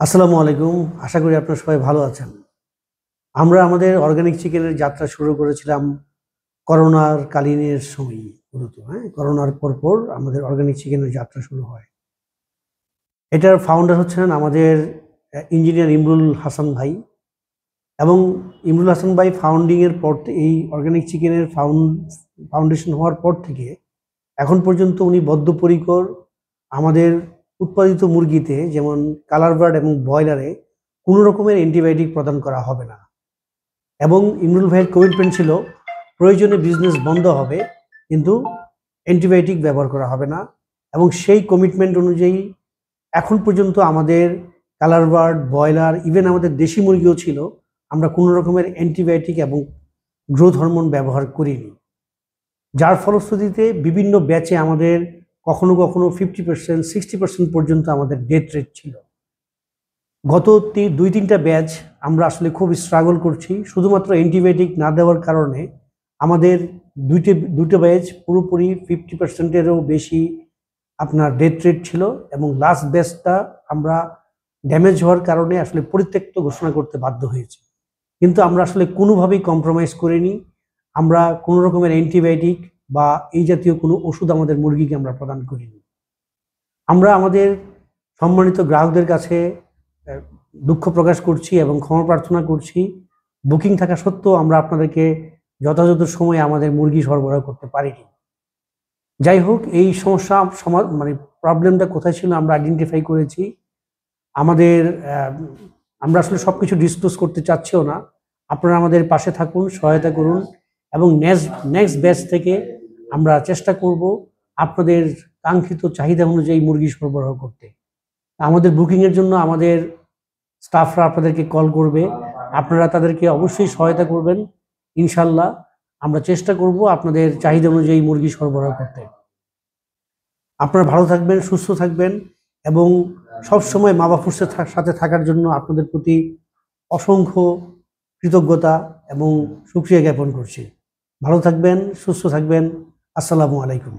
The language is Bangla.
আসসালামু আলাইকুম। আশা করি আপনারা সবাই ভালো আছেন। আমরা আমাদের অর্গানিক চিকেনের যাত্রা শুরু করেছিলাম করোনার কালীনের সময়ই মূলত, হ্যাঁ? করোনার পরপর আমাদের অর্গানিক চিকেনের যাত্রা শুরু হয়। এটার ফাউন্ডার হচ্ছেন আমাদের ইঞ্জিনিয়ার ইমরুল হাসান ভাই এবং ইমরুল হাসান ভাই ফাউন্ডিংয়ের পর এই অর্গানিক চিকেনের ফাউন্ডেশন হওয়ার পর থেকে এখন পর্যন্ত উনি বদ্ধপরিকর আমাদের উৎপাদিত মুরগিতে যেমন কালার বার্ড এবং ব্রয়লারে কোনো রকমের অ্যান্টিবায়োটিক প্রদান করা হবে না এবং ইমরুল ভাইয়ের কমিটমেন্ট ছিল প্রয়োজনে বিজনেস বন্ধ হবে কিন্তু অ্যান্টিবায়োটিক ব্যবহার করা হবে না এবং সেই কমিটমেন্ট অনুযায়ী এখন পর্যন্ত আমাদের কালার বার্ড ব্রয়লার ইভেন আমাদের দেশি মুরগিও ছিল আমরা কোনো রকমের অ্যান্টিবায়োটিক এবং গ্রোথ হরমোন ব্যবহার করিনি, যার ফলশ্রুতিতে বিভিন্ন ব্যাচে আমাদের কখনো কখনো 50% 60% পর্যন্ত আমাদের ডেথ রেট ছিল। গত 2-3টা ব্যাচ আমরা আসলে খুব স্ট্রাগল করছি শুধুমাত্র অ্যান্টিবায়োটিক না দেওয়ার কারণে। আমাদের দুটো ব্যাচ পুরোপুরি 50%-এরও বেশি আপনার ডেথ রেট ছিল এবং লাস্ট ব্যাচটা আমরা ড্যামেজ হওয়ার কারণে আসলে পরিত্যক্ত ঘোষণা করতে বাধ্য হয়েছি। কিন্তু আমরা আসলে কোনোভাবেই কম্প্রোমাইজ করিনি। আমরা কোনো রকমের অ্যান্টিবায়োটিক বা এই জাতীয় কোনো ওষুধ আমাদের মুরগিকে আমরা প্রদান করিনি। আমরা আমাদের সম্মানিত গ্রাহকদের কাছে দুঃখ প্রকাশ করছি এবং ক্ষমা প্রার্থনা করছি। বুকিং থাকা সত্ত্বেও আমরা আপনাদেরকে যথাযথ সময়ে আমাদের মুরগি সরবরাহ করতে পারিনি। যাই হোক, এই সমস্যা মানে প্রবলেমটা কোথায় ছিল আমরা আইডেন্টিফাই করেছি। আমাদের আমরা আসলে সব কিছু ডিসক্লোজ করতে চাচ্ছিও না। আপনারা আমাদের পাশে থাকুন, সহায়তা করুন এবং নেক্সট ব্যাচ থেকে আমরা চেষ্টা করব আপনাদের কাঙ্ক্ষিত চাহিদা অনুযায়ী মুরগি সরবরাহ করতে। আমাদের বুকিংয়ের জন্য আমাদের স্টাফরা আপনাদেরকে কল করবে, আপনারা তাদেরকে অবশ্যই সহায়তা করবেন। ইনশাল্লাহ আমরা চেষ্টা করব আপনাদের চাহিদা অনুযায়ী মুরগি সরবরাহ করতে। আপনারা ভালো থাকবেন, সুস্থ থাকবেন এবং সবসময় মা বাপুর সাথে থাকার জন্য আপনাদের প্রতি অসংখ্য কৃতজ্ঞতা এবং শুকরিয়া জ্ঞাপন করছি। ভালো থাকবেন, সুস্থ থাকবেন। আসসালামু আলাইকুম।